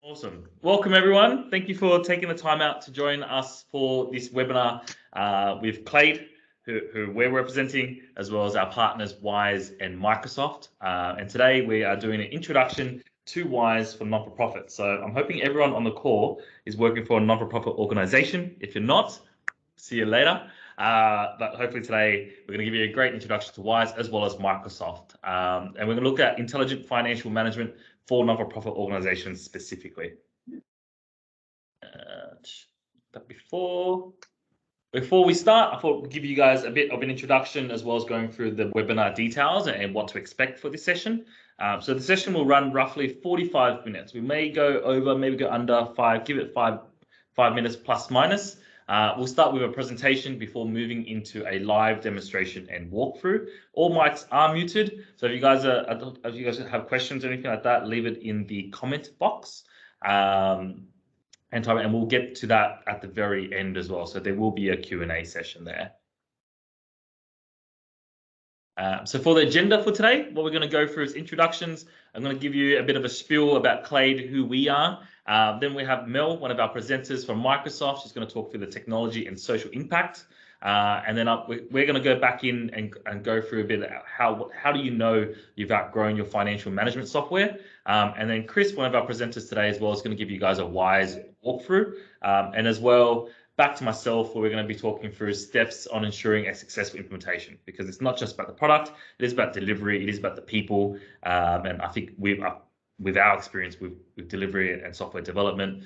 Awesome. Welcome, everyone. Thank you for taking the time out to join us for this webinar with Clade, who we're representing, as well as our partners Wiise and Microsoft. And today we are doing an introduction to Wiise for non-for-profit. So I'm hoping everyone on the call is working for a non-for-profit organization. If you're not, see you later. But hopefully today we're going to give you a great introduction to Wiise as well as Microsoft. And we're going to look at intelligent financial management for non-for-profit organizations specifically. But before we start, I thought we'd give you guys a bit of an introduction as well as going through the webinar details and what to expect for this session. So the session will run roughly 45 minutes. We may go over, maybe go under 5, give it 5 minutes plus minus. We'll start with a presentation before moving into a live demonstration and walkthrough. All mics are muted, so if you guys have questions or anything like that, leave it in the comment box. And we'll get to that at the very end as well. So there will be a Q&A session there. So for the agenda for today, what we're going to go through is introductions. I'm going to give you a bit of a spiel about Clade, who we are. Then we have Mel, one of our presenters from Microsoft. She's going to talk through the technology and social impact. And then we're going to go back in and go through a bit of how do you know you've outgrown your financial management software. And then Chris, one of our presenters today as well, is going to give you guys a Wiise walkthrough. And as well, back to myself, where we're going to be talking through steps on ensuring a successful implementation, because it's not just about the product, it is about delivery, it is about the people. And I think with our experience with delivery and software development,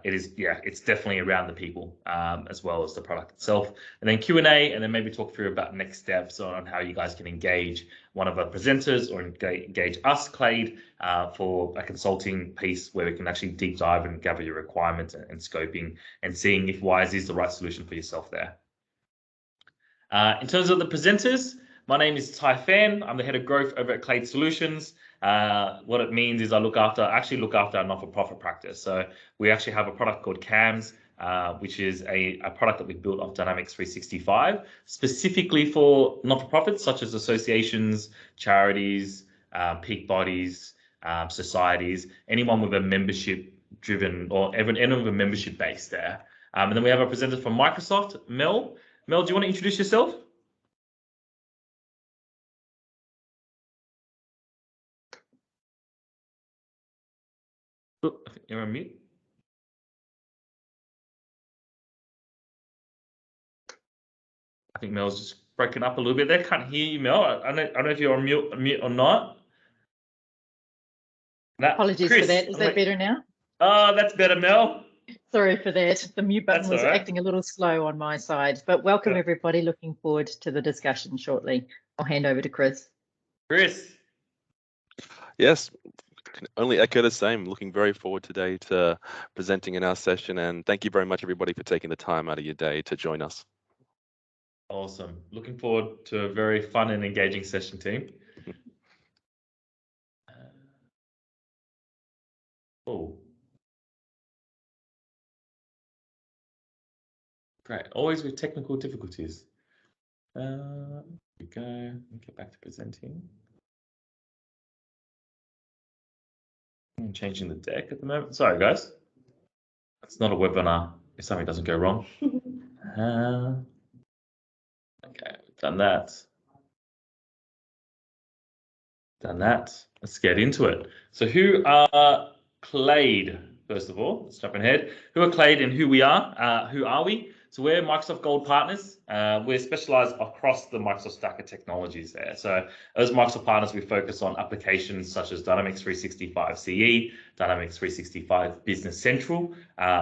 it's definitely around the people as well as the product itself. And then Q&A, and then maybe talk through about next steps on how you guys can engage one of our presenters or engage us, Clade, for a consulting piece where we can actually deep dive and gather your requirements and scoping and seeing if Wiise is the right solution for yourself there. In terms of the presenters, my name is Tai Fan. I'm the head of growth over at Clade Solutions. What it means is I actually look after our not-for-profit practice. So we actually have a product called CAMS, which is a product that we built off Dynamics 365, specifically for not-for-profits such as associations, charities, peak bodies, societies, anyone with a membership-driven or anyone with a membership base there. And then we have a presenter from Microsoft, Mel. Mel, do you want to introduce yourself? I think you're on mute. I think Mel's just breaking up a little bit there. Can't hear you, Mel. I don't know if you're on mute or not. Apologies for that. Is that better now? Oh, that's better, Mel. Sorry for that. The mute button was acting a little slow on my side. But welcome, everybody. Looking forward to the discussion shortly. I'll hand over to Chris. Chris. Yes. Can only echo the same. Looking very forward today to presenting in our session, and thank you very much everybody for taking the time out of your day to join us. Awesome. Looking forward to a very fun and engaging session, team. Great. Always with technical difficulties. Here we go. Get back to presenting. I'm changing the deck at the moment. Sorry, guys. It's not a webinar if something doesn't go wrong. Okay, we've done that. Let's get into it. So who are Clade? First of all, let's jump ahead. Who are Clade and who we are? Who are we? So we're Microsoft Gold partners. We're specialized across the Microsoft stack of technologies there. So as Microsoft partners, we focus on applications such as Dynamics 365 CE, Dynamics 365 Business Central,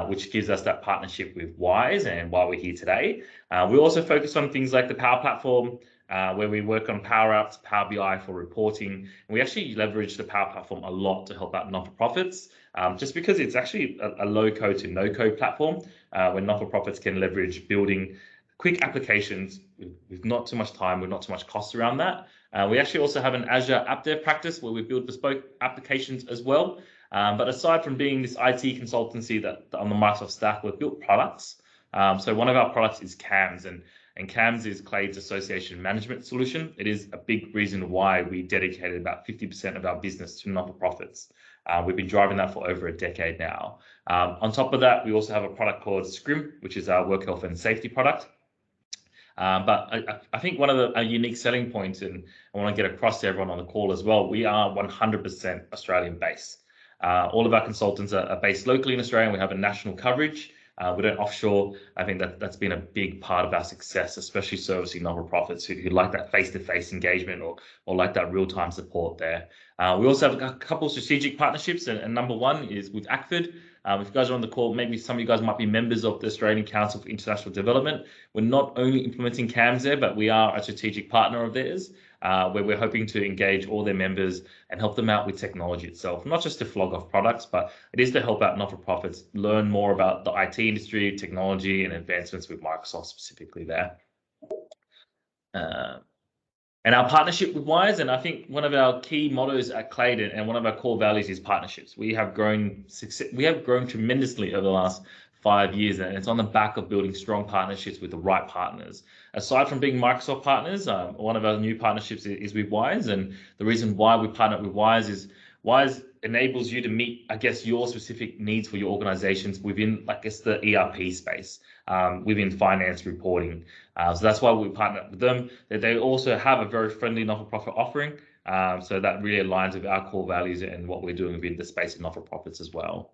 which gives us that partnership with Wiise and why we're here today. We also focus on things like the Power Platform, where we work on Power Apps, Power BI for reporting. And we actually leverage the Power Platform a lot to help out not-for-profits, just because it's actually a low-code to no-code platform where not-for-profits can leverage building quick applications with not too much time, with not too much cost around that. We actually also have an Azure App Dev practice where we build bespoke applications as well. But aside from being this IT consultancy that on the Microsoft stack, we've built products. So one of our products is CAMS, and CAMS is Clade's association management solution. It is a big reason why we dedicated about 50% of our business to not-for-profits. We've been driving that for over a decade now. On top of that, we also have a product called Scrim, which is our work health and safety product. But I think one of the unique selling points, and I want to get across to everyone on the call as well, we are 100% Australian based. All of our consultants are based locally in Australia, and we have a national coverage. We don't offshore. I think that's been a big part of our success, especially servicing not-for-profits who like that face-to-face engagement or like that real-time support there. We also have a couple of strategic partnerships, and number one is with ACFID. If you guys are on the call, maybe some of you guys might be members of the Australian Council for International Development. We're not only implementing CAMS there, but we are a strategic partner of theirs, where we're hoping to engage all their members and help them out with technology itself, not just to flog off products, but it is to help out not-for-profits learn more about the IT industry, technology, and advancements with Microsoft specifically there. And our partnership with Wiise, and I think one of our key mottos at Clade and one of our core values is partnerships. We have grown tremendously over the last 5 years, and it's on the back of building strong partnerships with the right partners. Aside from being Microsoft partners, one of our new partnerships is with Wiise, and the reason why we partner with Wiise is Wiise enables you to meet, I guess, your specific needs for your organizations within, I guess, the ERP space, within finance reporting. So that's why we partner with them. They also have a very friendly not-for-profit offering. So that really aligns with our core values and what we're doing within the space of not-for-profits as well.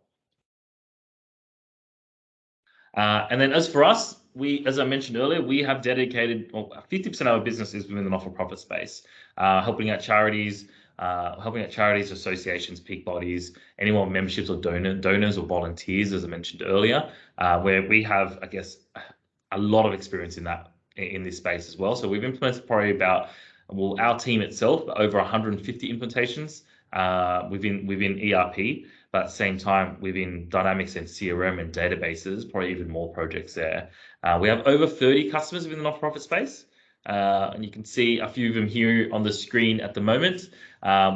And then as for us, as I mentioned earlier, we have dedicated 50% of our business is within the not-for-profit space, helping out charities, associations, peak bodies, anyone with memberships or donors or volunteers, as I mentioned earlier, where we have, I guess, a lot of experience in this space as well. So we've implemented probably our team itself, over 150 implementations within ERP, but at the same time within Dynamics and CRM and databases, probably even more projects there. We have over 30 customers within the not-for-profit space. And you can see a few of them here on the screen at the moment,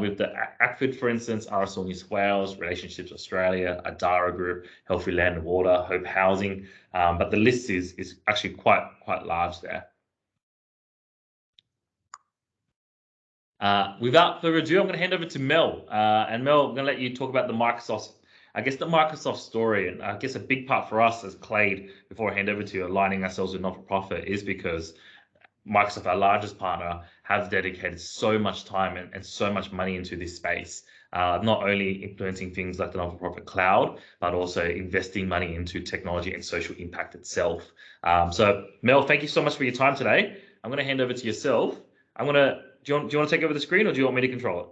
with the ACFID, for instance, RSL New South Wales, Relationships Australia, Adara Group, Healthy Land and Water, Hope Housing, but the list is actually quite large there. Without further ado, I'm going to hand over to Mel. And Mel, I'm going to let you talk about the Microsoft story. And I guess a big part for us as Clade, before I hand over to you, aligning ourselves with not-for-profit, is because Microsoft, our largest partner, have dedicated so much time and so much money into this space, not only implementing things like the not-for-profit cloud, but also investing money into technology and social impact itself. So Mel, thank you so much for your time today. I'm going to hand over to yourself. Do you want to take over the screen, or do you want me to control it?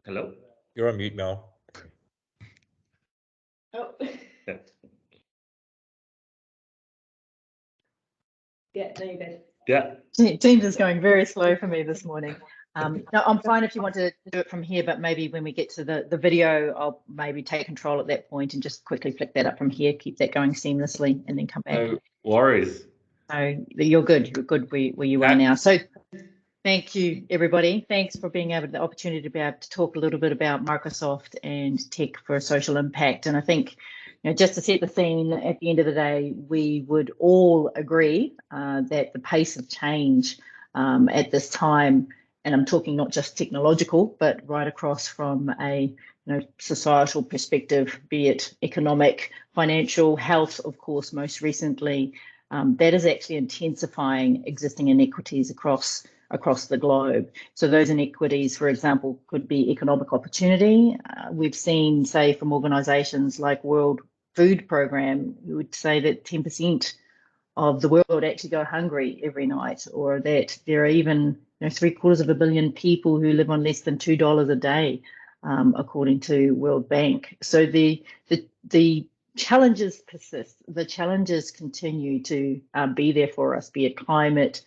Hello? You're on mute, Mel. Oh. Yeah. Yeah, there you go. Yeah. Teams is going very slow for me this morning. No, I'm fine if you want to do it from here, but maybe when we get to the video, I'll maybe take control at that point and just quickly flick that up from here, keep that going seamlessly, and then come back. No worries. So you're good where you are now. So thank you, everybody. Thanks for being able the opportunity to be able to talk a little bit about Microsoft and tech for social impact. And I think, just to set the scene, at the end of the day, we would all agree that the pace of change at this time, and I'm talking not just technological, but right across from a societal perspective, be it economic, financial, health, of course, most recently, that is actually intensifying existing inequities across the globe. So those inequities, for example, could be economic opportunity. We've seen, say, from organisations like World Food Programme, who would say that 10% of the world actually go hungry every night, or that there are even 750 million people who live on less than $2 a day, according to World Bank. So the challenges persist. The challenges continue to be there for us, be it climate,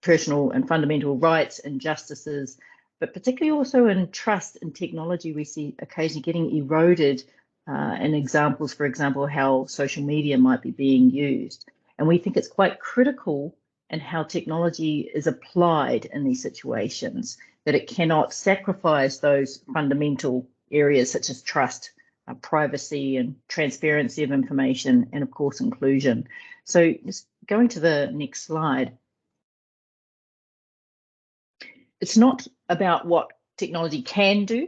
personal and fundamental rights, injustices, but particularly also in trust and technology. We see occasionally getting eroded in examples, for example, how social media might be being used. And we think it's quite critical in how technology is applied in these situations, that it cannot sacrifice those fundamental areas such as trust, privacy and transparency of information, and of course, inclusion. So just going to the next slide. it's not about what technology can do,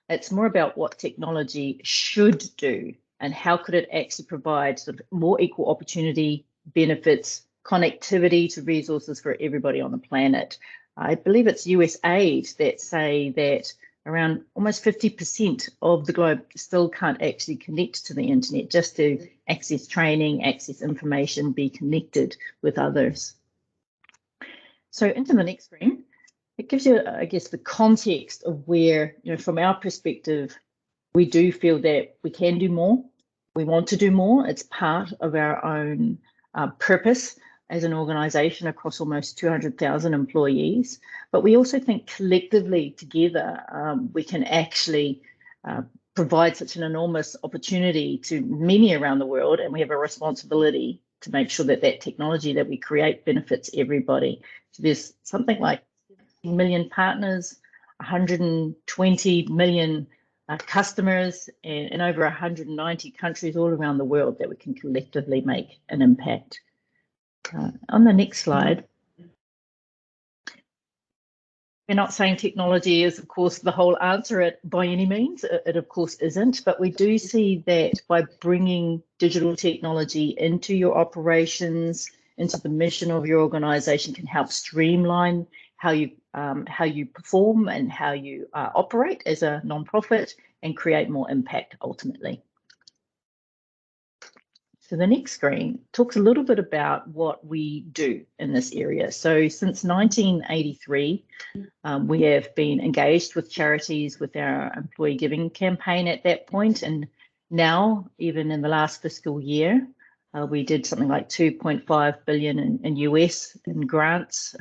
it's more about what technology should do and how could it actually provide sort of more equal opportunity, benefits, connectivity to resources for everybody on the planet. I believe it's USAID that say that around almost 50% of the globe still can't actually connect to the internet just to access training, access information, be connected with others. So into the next screen, it gives you, I guess, the context of where, from our perspective, we do feel that we can do more. We want to do more. It's part of our own purpose as an organisation across almost 200,000 employees. But we also think collectively together, we can actually provide such an enormous opportunity to many around the world, and we have a responsibility to make sure that that technology that we create benefits everybody. So there's something like 17 million partners, 120 million customers, and over 190 countries all around the world that we can collectively make an impact. On the next slide, we're not saying technology is, of course, the whole answer by any means. It, of course, isn't. But we do see that by bringing digital technology into your operations, into the mission of your organisation, can help streamline how you perform and how you operate as a non-profit and create more impact ultimately. So the next screen talks a little bit about what we do in this area. So since 1983, we have been engaged with charities with our employee giving campaign at that point. And now, even in the last fiscal year, we did something like 2.5 billion in US in grants,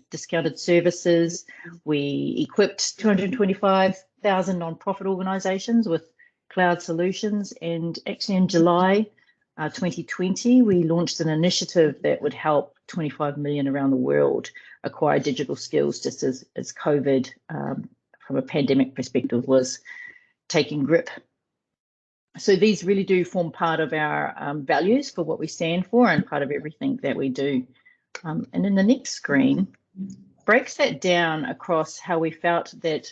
discounted services. We equipped 225,000 non-profit organisations with cloud solutions. And actually in July 2020, we launched an initiative that would help 25 million around the world acquire digital skills, just as COVID, from a pandemic perspective, was taking grip. So these really do form part of our values for what we stand for and part of everything that we do. And in the next screen, breaks that down across how we felt that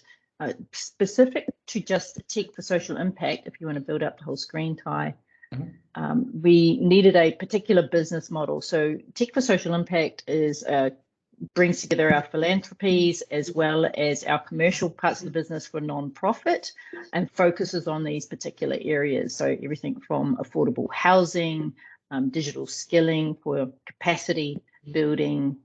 specific to just tech for social impact, if you want to build up the whole screen, Ty, we needed a particular business model. So tech for social impact is brings together our philanthropies as well as our commercial parts of the business for non-profit and focuses on these particular areas. So everything from affordable housing, digital skilling for capacity building,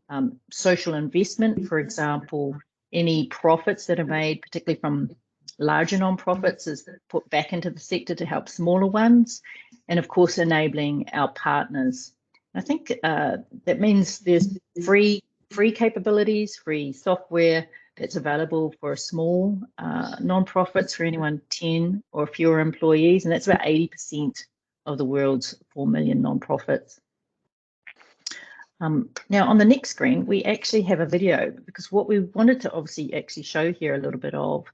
social investment, for example, any profits that are made, particularly from larger non-profits, is put back into the sector to help smaller ones, and of course enabling our partners. I think that means there's free capabilities, free software that's available for small non-profits, for anyone 10 or fewer employees, and that's about 80% of the world's 4 million non-profits. Now on the next screen, we actually have a video, because what we wanted to obviously actually show here a little bit of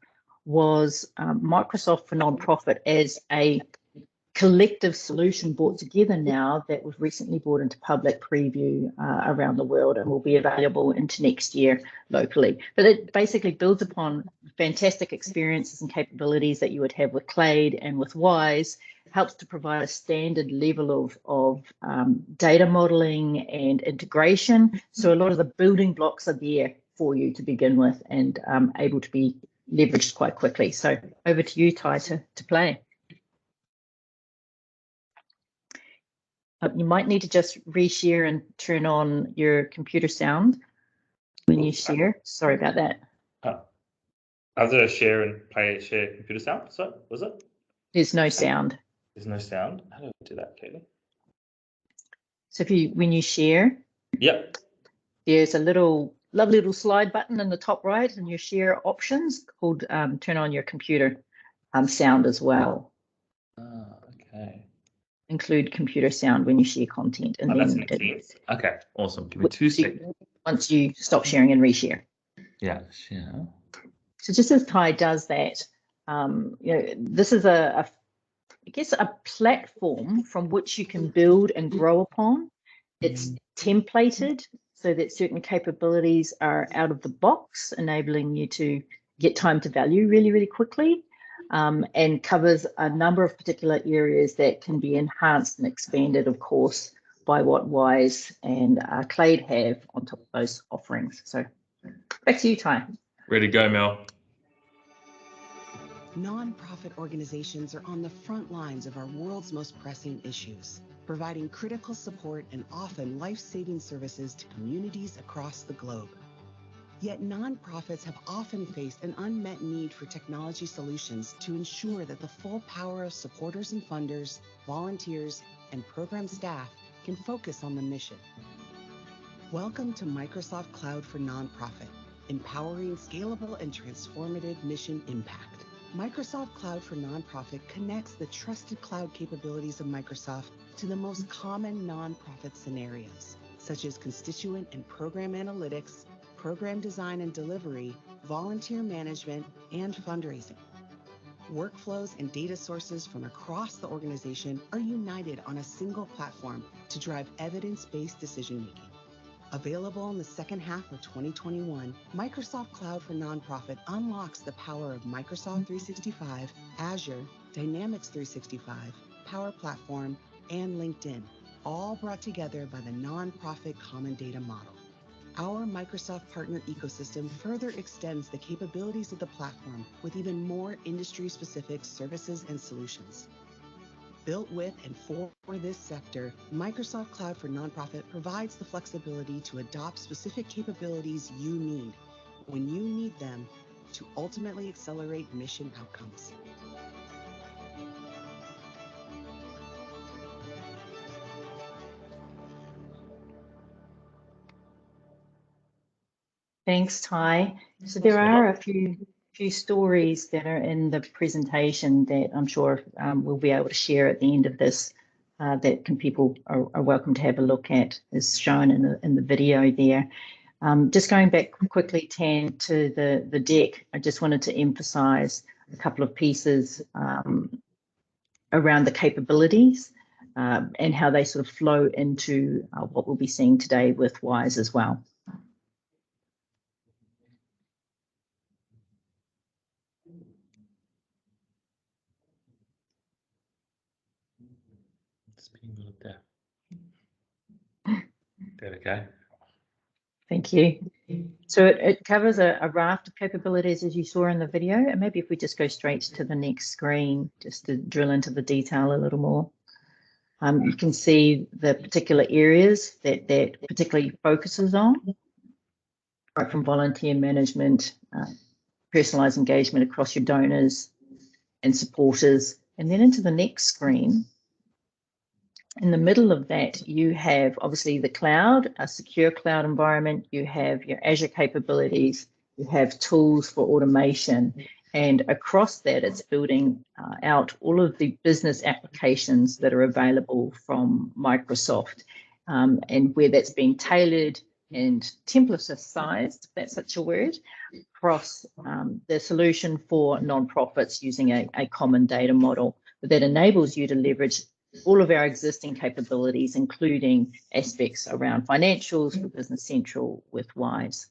was Microsoft for Nonprofit as a collective solution brought together now that was recently brought into public preview around the world and will be available into next year locally. But it basically builds upon fantastic experiences and capabilities that you would have with Clade and with Wiise, helps to provide a standard level of data modeling and integration. So a lot of the building blocks are there for you to begin with and able to be leveraged quite quickly. So over to you, Ty, to play. You might need to just reshare and turn on your computer sound when you share. Sorry about that. I was going to share and share computer sound. So was it? There's no sound. There's no sound. How do I do that, Katie? So when you share, yep, there's a lovely little slide button in the top right and your share options called turn on your computer sound as well. Okay. Include computer sound when you share content, and then okay, awesome. Give me 2 seconds. Once you stop sharing and reshare. Yeah, share. So just as Ty does that, this is I guess a platform from which you can build and grow upon. It's templated, so that certain capabilities are out of the box, enabling you to get time to value really, really quickly, and covers a number of particular areas that can be enhanced and expanded, of course, by what Wiise and Clade have on top of those offerings. So back to you, Ty. Ready to go, Mel. Nonprofit organizations are on the front lines of our world's most pressing issues, providing critical support and often life-saving services to communities across the globe. Yet nonprofits have often faced an unmet need for technology solutions to ensure that the full power of supporters and funders, volunteers, and program staff can focus on the mission. Welcome to Microsoft Cloud for Nonprofit, empowering scalable and transformative mission impact. Microsoft Cloud for Nonprofit connects the trusted cloud capabilities of Microsoft to the most common nonprofit scenarios, such as constituent and program analytics, program design and delivery, volunteer management, and fundraising. Workflows and data sources from across the organization are united on a single platform to drive evidence-based decision-making. Available in the second half of 2021, Microsoft Cloud for Nonprofit unlocks the power of Microsoft 365, Azure, Dynamics 365, Power Platform, and LinkedIn, all brought together by the Nonprofit Common Data Model. Our Microsoft partner ecosystem further extends the capabilities of the platform with even more industry-specific services and solutions. Built with and for this sector, Microsoft Cloud for Nonprofit provides the flexibility to adopt specific capabilities you need when you need them to ultimately accelerate mission outcomes. Thanks, Ty. So there are a few stories that are in the presentation that I'm sure we'll be able to share at the end of this that people are welcome to have a look at, as shown in the video there. Just going back quickly, Tan, to the deck, I just wanted to emphasize a couple of pieces around the capabilities and how they sort of flow into what we'll be seeing today with Wiise as well. It's being looked at. There we go. Thank you. So it covers a raft of capabilities, as you saw in the video, and maybe if we just go straight to the next screen, just to drill into the detail a little more. You can see the particular areas that particularly focuses on, right from volunteer management, personalized engagement across your donors and supporters, and then into the next screen. In the middle of that, you have obviously the cloud, a secure cloud environment, you have your Azure capabilities, you have tools for automation, and across that, it's building out all of the business applications that are available from Microsoft, and where that's being tailored and templaticized, if that's such a word, across the solution for nonprofits using a common data model that enables you to leverage all of our existing capabilities, including aspects around financials for Business Central with Wiise.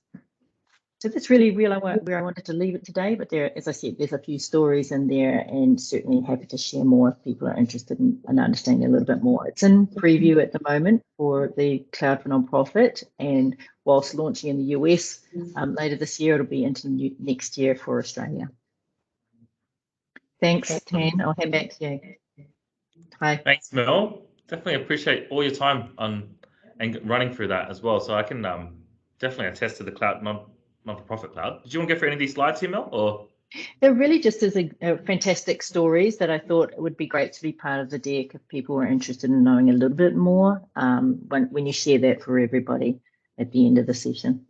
So that's really where I wanted to leave it today, but there, as I said, there's a few stories in there, and certainly happy to share more if people are interested in understanding a little bit more. It's in preview at the moment for the Cloud for Nonprofit, and whilst launching in the US later this year, it'll be into next year for Australia. Thanks, Tan. I'll hand back to you. Hi. Thanks, Mel. Definitely appreciate all your time on and running through that as well. So I can definitely attest to the cloud non-for-profit cloud. Did you want to go through any of these slides here, Mel? Or they're really just as a fantastic stories that I thought it would be great to be part of the deck if people were interested in knowing a little bit more when you share that for everybody at the end of the session.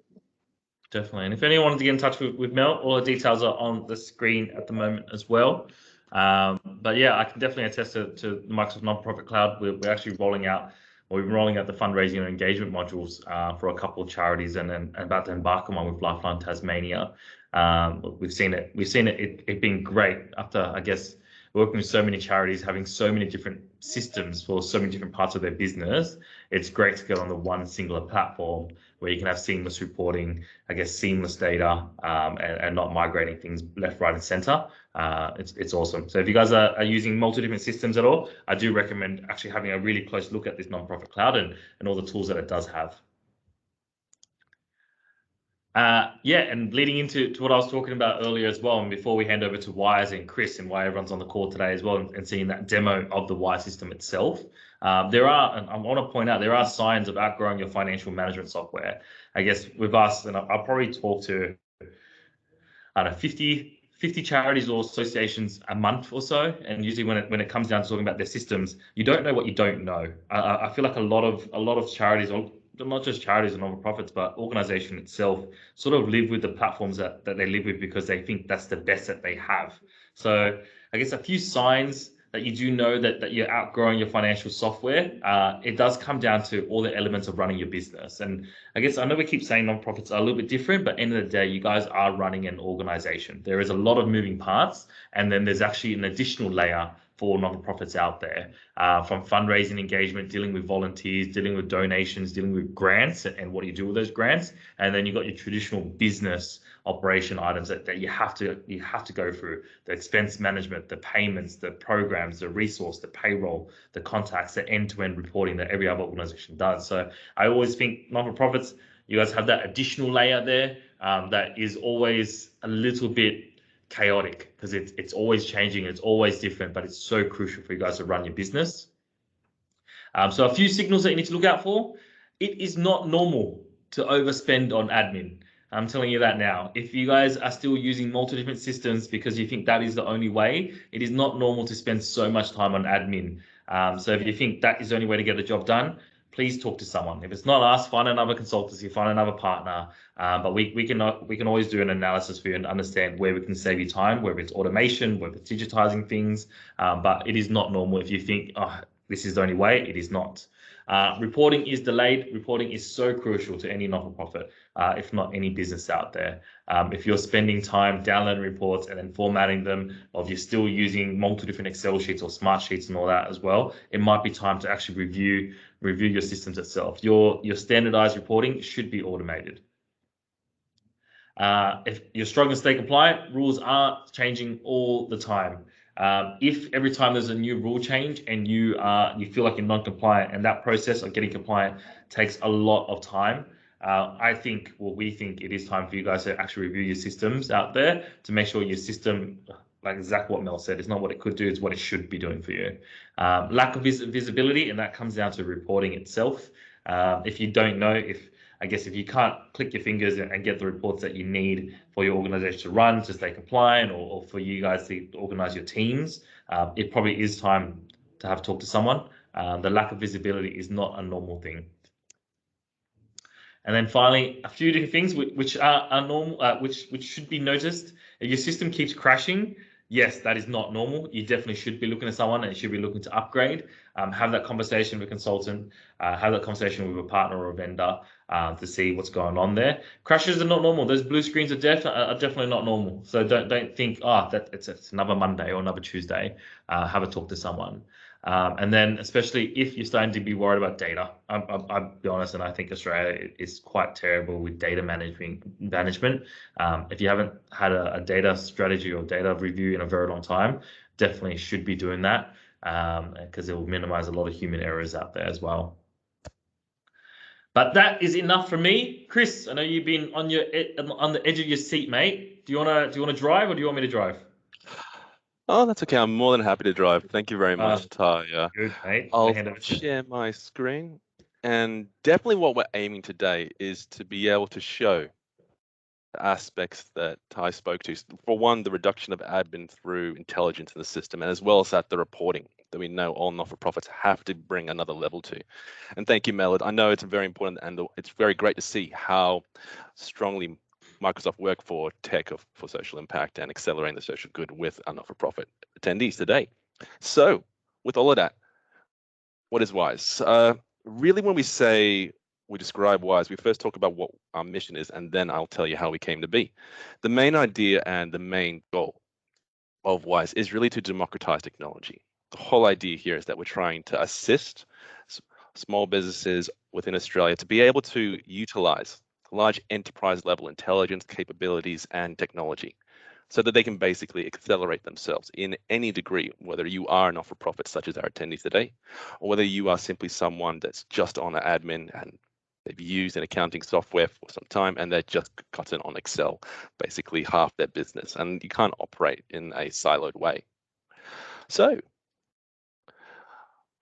Definitely. And if anyone wanted to get in touch with Mel, all the details are on the screen at the moment as well. But yeah, I can definitely attest to the Microsoft Nonprofit Cloud. We're actually rolling out the fundraising and engagement modules for a couple of charities, and about to embark on one with Lifeline Tasmania. We've seen it being great after, I guess, working with so many charities, having so many different systems for so many different parts of their business, it's great to get on the one singular platform where you can have seamless reporting, I guess, seamless data, and not migrating things left, right, and center. It's awesome. So if you guys are using multiple different systems at all, I do recommend actually having a really close look at this nonprofit cloud and all the tools that it does have. Yeah, and leading into what I was talking about earlier as well, and before we hand over to Wiise and Chris and why everyone's on the call today as well, and seeing that demo of the Wiise system itself, there are, and I want to point out, there are signs of outgrowing your financial management software. I guess with us, and I'll probably talk to, I don't know, 50 charities or associations a month or so, and usually when it comes down to talking about their systems, you don't know what you don't know. I feel like a lot of charities, or not just charities and non-profits, but organization itself, sort of live with the platforms that they live with because they think that's the best that they have. So I guess a few signs that you do know that you're outgrowing your financial software. It does come down to all the elements of running your business. And I guess I know we keep saying non-profits are a little bit different, but at the end of the day, you guys are running an organization. There is a lot of moving parts, and then there's actually an additional layer for non-profits out there, from fundraising engagement, dealing with volunteers, dealing with donations, dealing with grants, and what do you do with those grants? And then you've got your traditional business operation items that you have to go through: the expense management, the payments, the programs, the resource, the payroll, the contacts, the end-to-end reporting that every other organization does. So I always think non-for-profits, you guys have that additional layer there that is always a little bit chaotic because it's always changing, it's always different, but it's so crucial for you guys to run your business. So a few signals that you need to look out for: it is not normal to overspend on admin. I'm telling you that now. If you guys are still using multiple different systems because you think that is the only way, it is not normal to spend so much time on admin. So if you think that is the only way to get the job done, please talk to someone. If it's not us, find another consultancy, find another partner. But we can always do an analysis for you and understand where we can save you time, whether it's automation, whether it's digitizing things. But it is not normal if you think, oh, this is the only way. It is not. Reporting is delayed. Reporting is so crucial to any not-for-profit, if not any business out there. If you're spending time downloading reports and then formatting them, or if you're still using multiple different Excel sheets or smart sheets and all that as well, it might be time to actually review your systems itself. Your standardized reporting should be automated. If you're struggling to stay compliant, rules are changing all the time. If every time there's a new rule change and you feel like you're non-compliant, and that process of getting compliant takes a lot of time, we think it is time for you guys to actually review your systems out there to make sure your system, like exactly what Mel said, it's not what it could do, it's what it should be doing for you. Lack of visibility, and that comes down to reporting itself. If you don't know, if you can't click your fingers and get the reports that you need for your organization to run, to stay compliant, or for you guys to organize your teams, it probably is time to have talk to someone. The lack of visibility is not a normal thing. And then finally, a few different things which are normal, which should be noticed. If your system keeps crashing, yes, that is not normal. You definitely should be looking at someone and you should be looking to upgrade. Have that conversation with a consultant, have that conversation with a partner or a vendor to see what's going on there. Crashes are not normal. Those blue screens are definitely not normal. So don't think, that it's another Monday or another Tuesday. Have a talk to someone. And then especially if you're starting to be worried about data, I'll be honest, and I think Australia is quite terrible with data management. If you haven't had a data strategy or data review in a very long time, definitely should be doing that because it will minimize a lot of human errors out there as well. But that is enough for me. Chris, I know you've been on the edge of your seat, mate. Do you wanna drive, or do you want me to drive? Oh, that's okay. I'm more than happy to drive. Thank you very much, Ty. Good, mate. I'll share my screen. And definitely what we're aiming today is to be able to show the aspects that Ty spoke to. For one, the reduction of admin through intelligence in the system, and as well as that, the reporting that we know all not-for-profits have to bring another level to. And thank you, Melod. I know it's very important, and it's very great to see how strongly Microsoft work for tech for social impact and accelerating the social good with our not-for-profit attendees today. So with all of that, what is Wiise? Really, when we describe Wiise, we first talk about what our mission is, and then I'll tell you how we came to be. The main idea and the main goal of Wiise is really to democratize technology. The whole idea here is that we're trying to assist small businesses within Australia to be able to utilize large enterprise level intelligence capabilities and technology so that they can basically accelerate themselves in any degree, whether you are a not-for-profit such as our attendees today, or whether you are simply someone that's just on an admin and they've used an accounting software for some time and they're just gotten on Excel, basically half their business, and you can't operate in a siloed way. So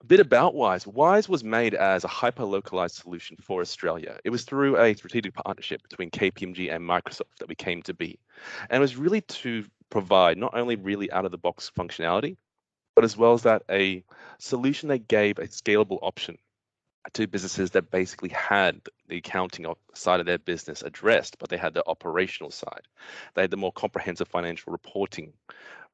a bit about Wiise. Wiise was made as a hyper-localized solution for Australia. It was through a strategic partnership between KPMG and Microsoft that we came to be. And it was really to provide not only really out-of-the-box functionality, but as well as that a solution that gave a scalable option to businesses that basically had the accounting side of their business addressed, but they had the operational side. They had the more comprehensive financial reporting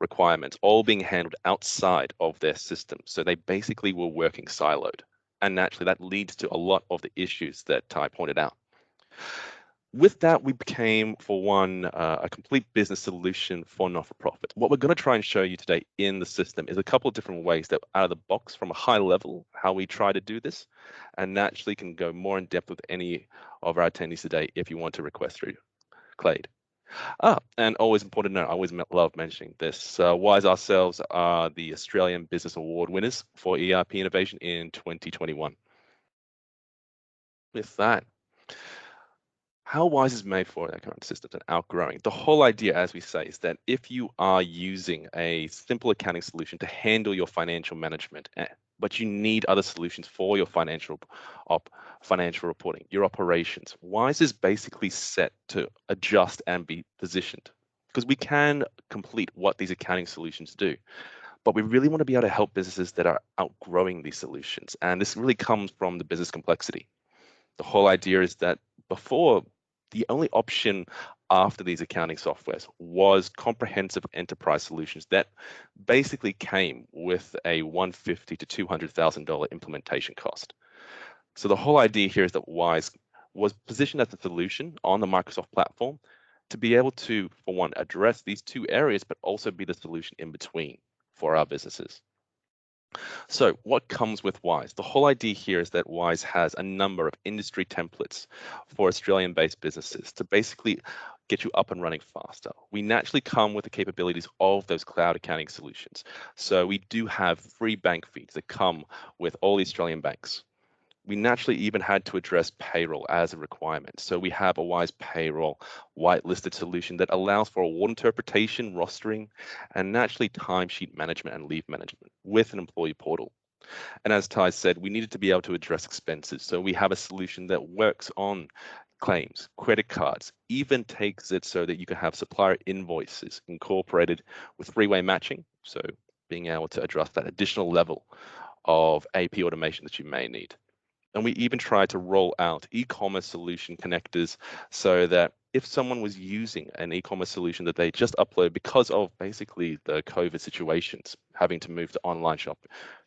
requirements, all being handled outside of their system. So they basically were working siloed. And naturally, that leads to a lot of the issues that Ty pointed out. With that, we became, for one, a complete business solution for not-for-profit. What we're going to try and show you today in the system is a couple of different ways that out of the box from a high level, how we try to do this, and naturally can go more in depth with any of our attendees today if you want to request through Clade. And always important to note, I always love mentioning this. Wiise ourselves are the Australian Business Award winners for ERP innovation in 2021. With that, how Wiise is made for that current systems and outgrowing. The whole idea, as we say, is that if you are using a simple accounting solution to handle your financial management, but you need other solutions for your financial reporting, your operations, Wiise is basically set to adjust and be positioned, because we can complete what these accounting solutions do. But we really want to be able to help businesses that are outgrowing these solutions. And this really comes from the business complexity. The whole idea is that before, the only option after these accounting softwares was comprehensive enterprise solutions that basically came with a $150,000 to $200,000 implementation cost. So the whole idea here is that Wiise was positioned as a solution on the Microsoft platform to be able to, for one, address these two areas, but also be the solution in between for our businesses. So what comes with Wiise? The whole idea here is that Wiise has a number of industry templates for Australian-based businesses to basically get you up and running faster. We naturally come with the capabilities of those cloud accounting solutions. So we do have free bank feeds that come with all the Australian banks. We naturally even had to address payroll as a requirement. So we have a Wiise payroll whitelisted solution that allows for award interpretation, rostering, and naturally timesheet management and leave management with an employee portal. And as Ty said, we needed to be able to address expenses. So we have a solution that works on claims, credit cards, even takes it so that you can have supplier invoices incorporated with three-way matching. So being able to address that additional level of AP automation that you may need. And we even tried to roll out e-commerce solution connectors so that if someone was using an e-commerce solution that they just upload because of basically the COVID situations, having to move to online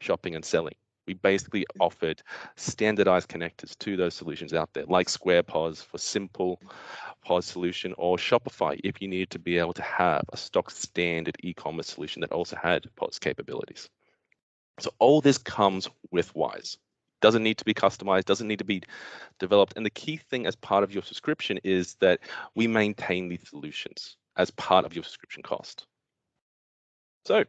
shopping and selling, we basically offered standardized connectors to those solutions out there, like Square POS for simple POS solution, or Shopify if you needed to be able to have a stock standard e-commerce solution that also had POS capabilities. So all this comes with Wiise. Doesn't need to be customized, doesn't need to be developed. And the key thing as part of your subscription is that we maintain these solutions as part of your subscription cost. So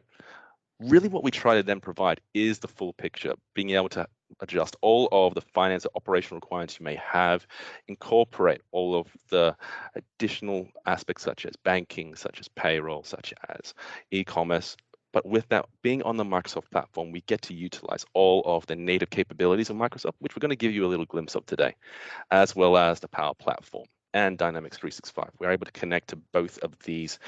really what we try to then provide is the full picture, being able to adjust all of the finance and operational requirements you may have, incorporate all of the additional aspects such as banking, such as payroll, such as e-commerce. But with that being on the Microsoft platform, we get to utilize all of the native capabilities of Microsoft, which we're going to give you a little glimpse of today, as well as the Power Platform and Dynamics 365. We're able to connect to both of these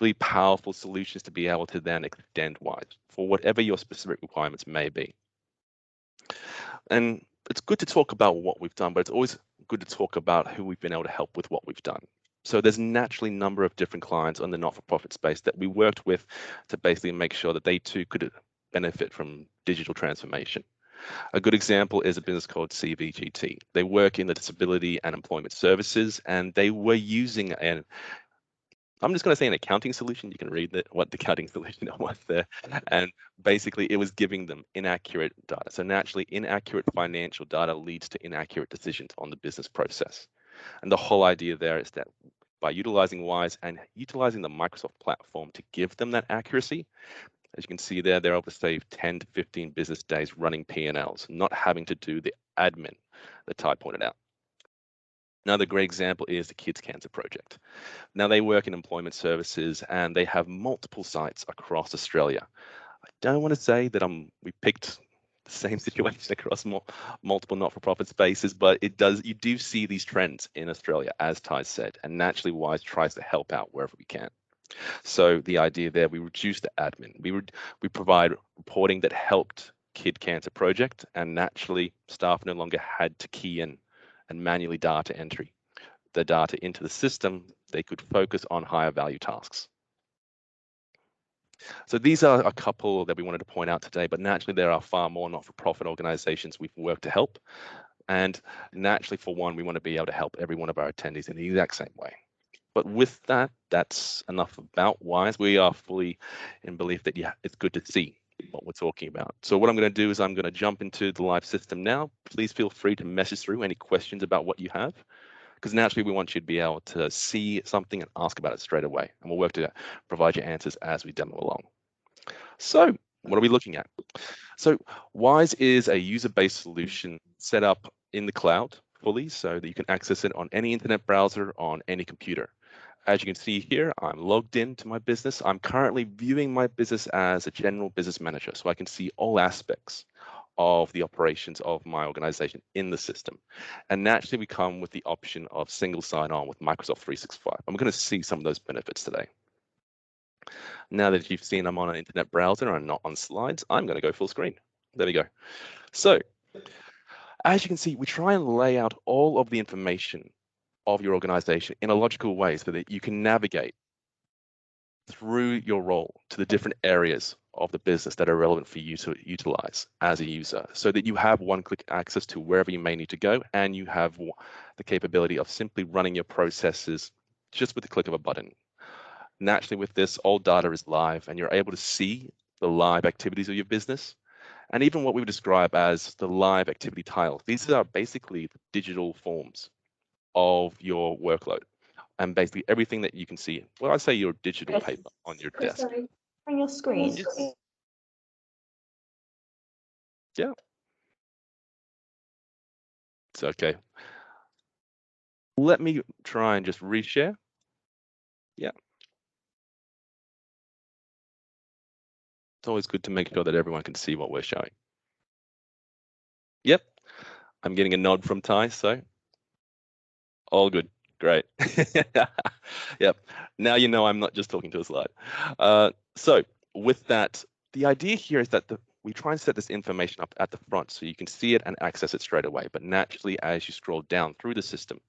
really powerful solutions to be able to then extend Wiise for whatever your specific requirements may be. And it's good to talk about what we've done, but it's always good to talk about who we've been able to help with what we've done. So there's naturally a number of different clients on the not-for-profit space that we worked with to basically make sure that they too could benefit from digital transformation. A good example is a business called CVGT. They work in the disability and employment services, and they were using I'm just going to say an accounting solution. You can read what the accounting solution was there. And basically, it was giving them inaccurate data. So naturally, inaccurate financial data leads to inaccurate decisions on the business process. And the whole idea there is that by utilizing Wiise and utilizing the Microsoft platform to give them that accuracy, as you can see there, they're able to save 10 to 15 business days running P&Ls, not having to do the admin that Ty pointed out. Another great example is the Kids Cancer Project. Now they work in employment services and they have multiple sites across Australia. I don't want to say that we picked the same situation across multiple not-for-profit spaces, but you do see these trends in Australia, as Ty said, and naturally Wiise tries to help out wherever we can. So the idea there, we reduce the admin. We provide reporting that helped Kid Cancer Project, and naturally staff no longer had to key in and manually data entry the data into the system. They could focus on higher value tasks. So these are a couple that we wanted to point out today, but naturally there are far more not-for-profit organizations we've worked to help. And naturally, for one, we want to be able to help every one of our attendees in the exact same way. But with that, that's enough about Wiise. We are fully in belief that it's good to see what we're talking about. So what I'm going to do is I'm going to jump into the live system now. Please feel free to message through any questions about what you have, because naturally we want you to be able to see something and ask about it straight away. And we'll work to provide you answers as we demo along. So what are we looking at? So Wiise is a user-based solution set up in the cloud fully so that you can access it on any internet browser on any computer. As you can see here, I'm logged into my business. I'm currently viewing my business as a general business manager, so I can see all aspects of the operations of my organization in the system. And naturally, we come with the option of single sign-on with Microsoft 365. And we're going to see some of those benefits today. Now that you've seen I'm on an internet browser and I'm not on slides, I'm going to go full screen. There we go. So as you can see, we try and lay out all of the information of your organization in a logical way so that you can navigate through your role to the different areas of the business that are relevant for you to utilize as a user, so that you have one-click access to wherever you may need to go, and you have the capability of simply running your processes just with the click of a button. Naturally, with this, all data is live, and you're able to see the live activities of your business, and even what we would describe as the live activity tiles. These are basically the digital forms of your workload, and basically everything that you can see. Well, I'd say your digital paper on your desk. Sorry, on your screen. Yeah. It's okay. Let me try and just reshare. Yeah. It's always good to make sure that everyone can see what we're showing. Yep. I'm getting a nod from Ty, so all good. Great. Yep. Now you know I'm not just talking to a slide. So with that, the idea here is that we try and set this information up at the front so you can see it and access it straight away. But naturally, as you scroll down through the system,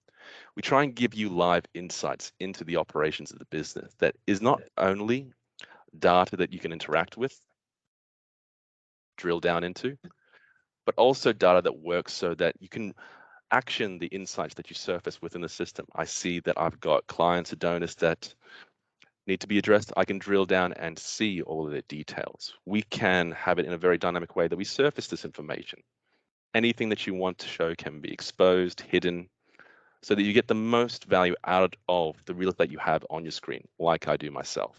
we try and give you live insights into the operations of the business that is not only data that you can interact with, drill down into, but also data that works so that you can action the insights that you surface within the system. I see that I've got clients or donors that need to be addressed. I can drill down and see all of their details. We can have it in a very dynamic way that we surface this information. Anything that you want to show can be exposed, hidden, so that you get the most value out of the real estate you have on your screen, like I do myself.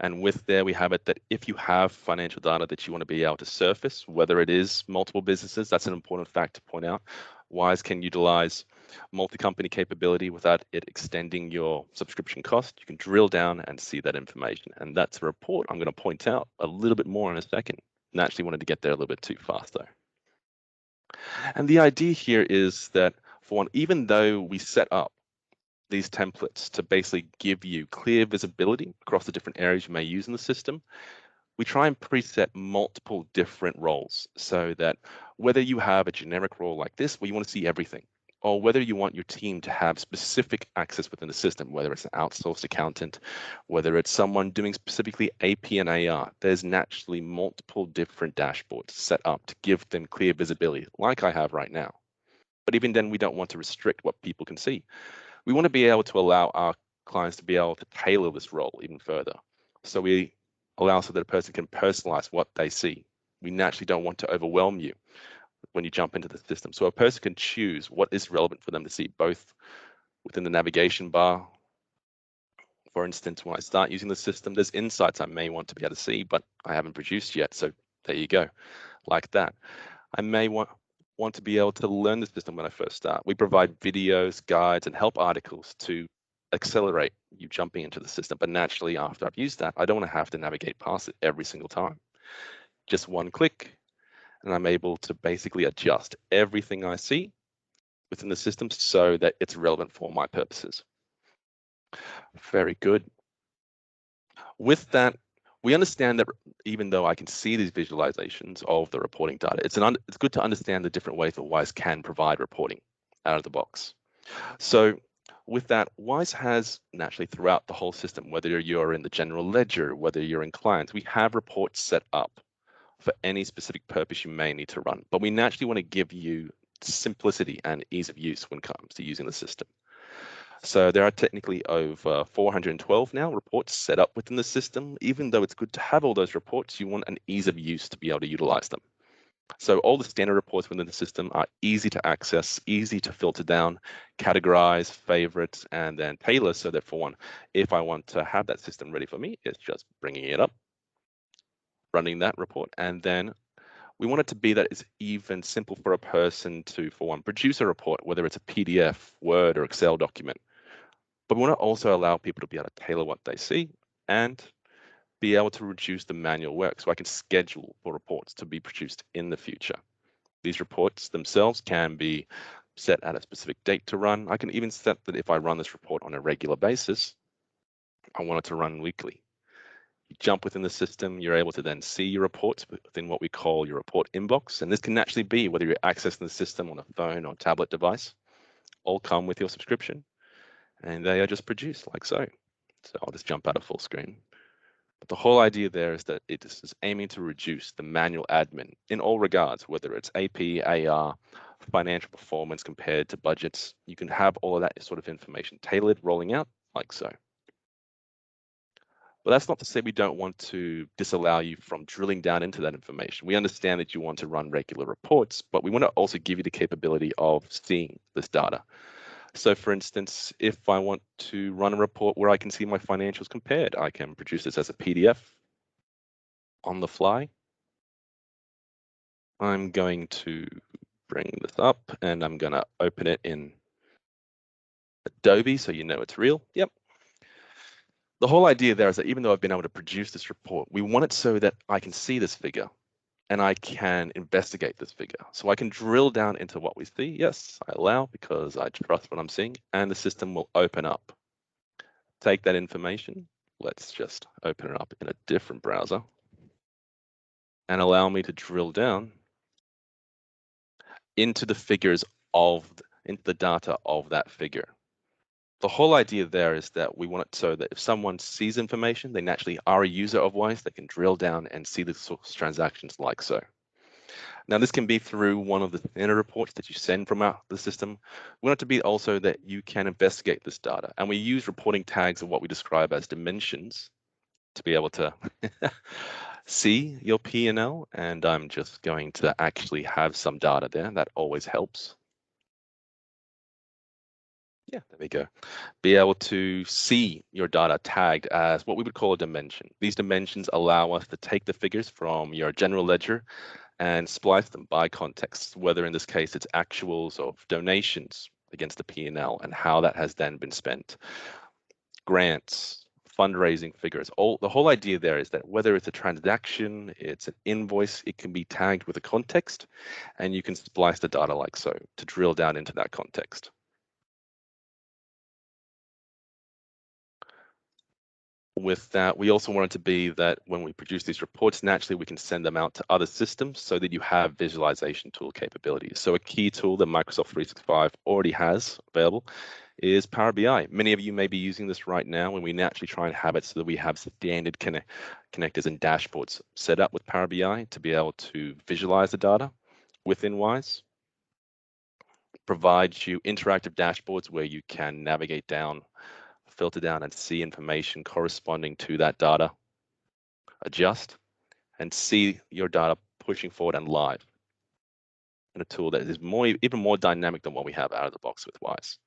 And with there, we have it that if you have financial data that you want to be able to surface, whether it is multiple businesses, that's an important fact to point out. Wiise can utilize multi-company capability without it extending your subscription cost. You can drill down and see that information. And that's a report I'm going to point out a little bit more in a second. And I actually wanted to get there a little bit too fast though. And the idea here is that, for one, even though we set up these templates to basically give you clear visibility across the different areas you may use in the system, we try and preset multiple different roles so that whether you have a generic role like this where you want to see everything, or whether you want your team to have specific access within the system, whether it's an outsourced accountant, whether it's someone doing specifically AP and AR, there's naturally multiple different dashboards set up to give them clear visibility like I have right now. But even then, we don't want to restrict what people can see. We want to be able to allow our clients to be able to tailor this role even further. So we allow so that a person can personalize what they see. We naturally don't want to overwhelm you when you jump into the system. So a person can choose what is relevant for them to see, both within the navigation bar. For instance, when I start using the system, there's insights I may want to be able to see, but I haven't produced yet. So there you go, like that. I may want to be able to learn the system when I first start. We provide videos, guides, and help articles to accelerate you jumping into the system. But naturally, after I've used that, I don't want to have to navigate past it every single time. Just one click, and I'm able to basically adjust everything I see within the system so that it's relevant for my purposes. Very good. With that, we understand that even though I can see these visualizations of the reporting data, it's good to understand the different ways that Wiise can provide reporting out of the box. So with that, Wiise has naturally throughout the whole system, whether you're in the general ledger, whether you're in clients, we have reports set up for any specific purpose you may need to run. But we naturally want to give you simplicity and ease of use when it comes to using the system. So there are technically over 412 now reports set up within the system. Even though it's good to have all those reports, you want an ease of use to be able to utilize them. So all the standard reports within the system are easy to access, easy to filter down, categorize, favorite, and then tailor. So that for one, if I want to have that system ready for me, it's just bringing it up, running that report, and then we want it to be that it's even simple for a person to, for one, produce a report, whether it's a PDF, Word, or Excel document. But we want to also allow people to be able to tailor what they see and be able to reduce the manual work so I can schedule for reports to be produced in the future. These reports themselves can be set at a specific date to run. I can even set that if I run this report on a regular basis, I want it to run weekly. You jump within the system, you're able to then see your reports within what we call your report inbox. And this can actually be whether you're accessing the system on a phone or tablet device, all come with your subscription. And they are just produced like so. So I'll just jump out of full screen. But the whole idea there is that it is aiming to reduce the manual admin in all regards, whether it's AP, AR, financial performance compared to budgets. You can have all of that sort of information tailored, rolling out like so. But that's not to say we don't want to disallow you from drilling down into that information. We understand that you want to run regular reports, but we want to also give you the capability of seeing this data. So for instance, if I want to run a report where I can see my financials compared, I can produce this as a PDF on the fly. I'm going to bring this up and I'm going to open it in Adobe so you know it's real. Yep. The whole idea there is that even though I've been able to produce this report, we want it so that I can see this figure and I can investigate this figure. So I can drill down into what we see. Yes, I allow because I trust what I'm seeing, and the system will open up. Take that information. Let's just open it up in a different browser and allow me to drill down into the figures into the data of that figure. The whole idea there is that we want it so that if someone sees information, they naturally are a user of Wiise, they can drill down and see the source transactions like so. Now, this can be through one of the standard reports that you send from the system. We want it to be also that you can investigate this data. And we use reporting tags of what we describe as dimensions to be able to see your P&L. And I'm just going to actually have some data there. That always helps. Yeah, there we go. Be able to see your data tagged as what we would call a dimension. These dimensions allow us to take the figures from your general ledger and splice them by context, whether in this case it's actuals of donations against the P&L and how that has then been spent, grants, fundraising figures. The whole idea there is that whether it's a transaction, it's an invoice, it can be tagged with a context, and you can splice the data like so to drill down into that context. With that, we also want it to be that when we produce these reports, naturally we can send them out to other systems so that you have visualization tool capabilities. So a key tool that Microsoft 365 already has available is Power BI. Many of you may be using this right now, and we naturally try and have it so that we have standard connectors and dashboards set up with Power BI to be able to visualize the data within Wiise. provides you interactive dashboards where you can navigate down, filter down, and see information corresponding to that data, adjust, and see your data pushing forward and live in a tool that is even more dynamic than what we have out of the box with Wiise.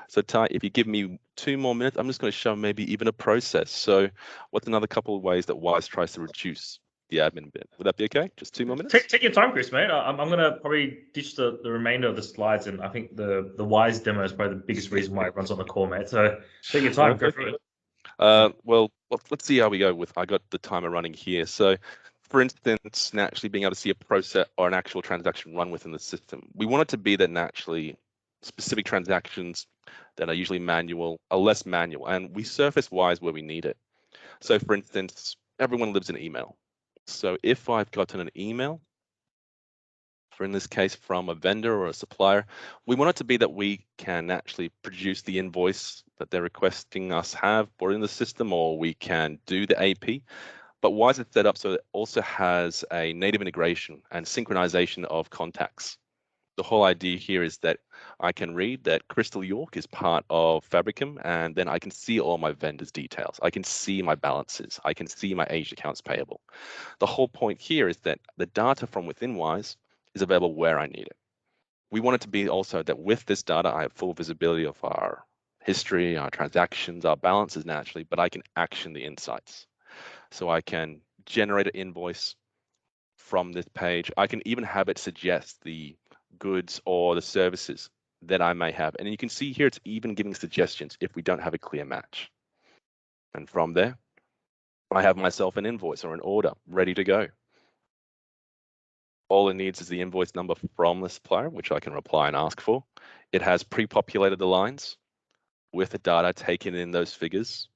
So Ty, if you give me 2 more minutes, I'm just going to show maybe even a process. So what's another couple of ways that Wiise tries to reduce the admin bit? Would that be okay? Just 2 more minutes? Take your time, Chris, mate. I'm going to probably ditch the remainder of the slides, and I think the Wiise demo is probably the biggest reason why it runs on the call, mate. So take your time, go through it. Well, let's see how we go with, I got the timer running here. So for instance, naturally being able to see a process or an actual transaction run within the system. We want it to be that naturally specific transactions that are usually manual are less manual, and we surface Wiise where we need it. So for instance, everyone lives in email. So if I've gotten an email, for in this case from a vendor or a supplier, we want it to be that we can actually produce the invoice that they're requesting us have brought in the system, or we can do the AP. But Wiise is set up so it also has a native integration and synchronization of contacts. The whole idea here is that I can read that Crystal York is part of Fabricam, and then I can see all my vendors' details. I can see my balances. I can see my aged accounts payable. The whole point here is that the data from within Wiise is available where I need it. We want it to be also that with this data, I have full visibility of our history, our transactions, our balances naturally, but I can action the insights. So I can generate an invoice from this page. I can even have it suggest the goods or the services that I may have. And you can see here, it's even giving suggestions if we don't have a clear match. And from there, I have myself an invoice or an order ready to go. All it needs is the invoice number from the supplier, which I can reply and ask for. It has pre-populated the lines with the data taken in those figures.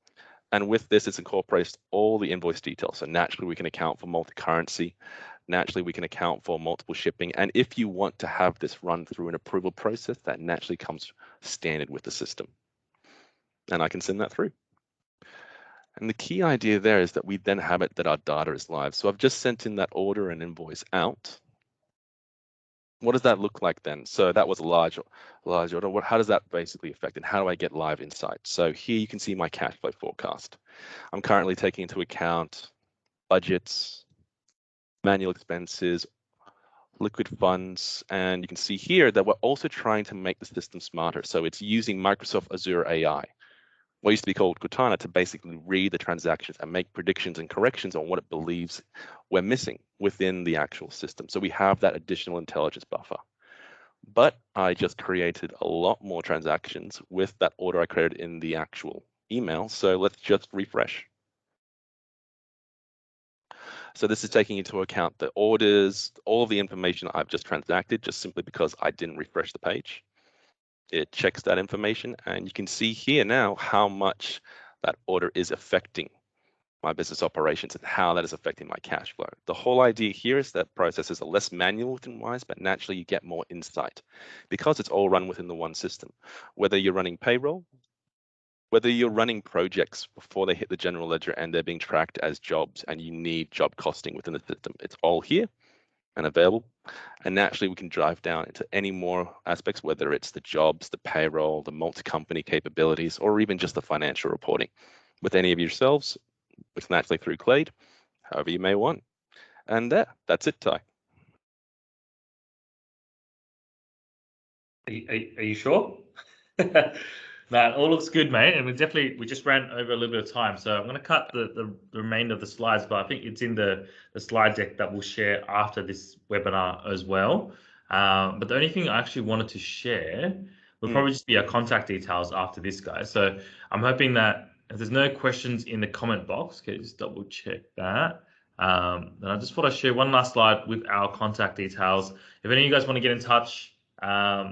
And with this, it's incorporates all the invoice details. So naturally, we can account for multi-currency. Naturally, we can account for multiple shipping. And if you want to have this run through an approval process, that naturally comes standard with the system. And I can send that through. And the key idea there is that we then have it that our data is live. So I've just sent in that order and invoice out. What does that look like then? So that was a large order. How does that basically affect, and how do I get live insights? So here you can see my cash flow forecast. I'm currently taking into account budgets, manual expenses, liquid funds, and you can see here that we're also trying to make the system smarter. So it's using Microsoft Azure AI, what used to be called Cortana, to basically read the transactions and make predictions and corrections on what it believes we're missing within the actual system. So we have that additional intelligence buffer. But I just created a lot more transactions with that order I created in the actual email. So let's just refresh. So this is taking into account the orders, all of the information I've just transacted, just simply because I didn't refresh the page. It checks that information, and you can see here now how much that order is affecting my business operations and how that is affecting my cash flow. The whole idea here is that processes are less manual within Wiise, but naturally you get more insight because it's all run within the one system. Whether you're running payroll, whether you're running projects before they hit the general ledger and they're being tracked as jobs and you need job costing within the system, it's all here and available. And naturally, we can drive down into any more aspects, whether it's the jobs, the payroll, the multi-company capabilities, or even just the financial reporting with any of yourselves, which naturally through Clade, however you may want. And that's it, Ty. Are you sure? No, all looks good, mate. And we just ran over a little bit of time. So I'm going to cut the remainder of the slides, but I think it's in the slide deck that we'll share after this webinar as well. But the only thing I actually wanted to share will probably just be our contact details after this, guys. So I'm hoping that if there's no questions in the comment box, okay, just double check that. Then I just thought I'd share one last slide with our contact details. If any of you guys want to get in touch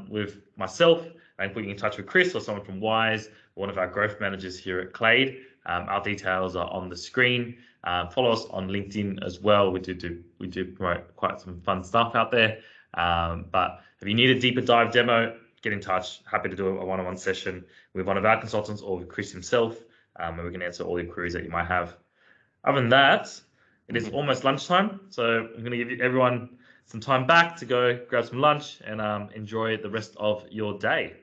with myself, and put you in touch with Chris or someone from Wiise, one of our growth managers here at Clade. Our details are on the screen. Follow us on LinkedIn as well. We do promote quite some fun stuff out there. But if you need a deeper dive demo, get in touch. Happy to do a one-on-one session with one of our consultants or with Chris himself, and we can answer all the queries that you might have. Other than that, it is almost lunchtime, so I'm going to give everyone some time back to go grab some lunch and enjoy the rest of your day.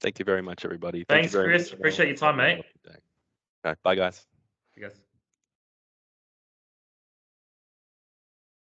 Thank you very much, everybody. Thanks, Thank you very Chris. much. Appreciate your time, mate. All right, bye, guys. You guys.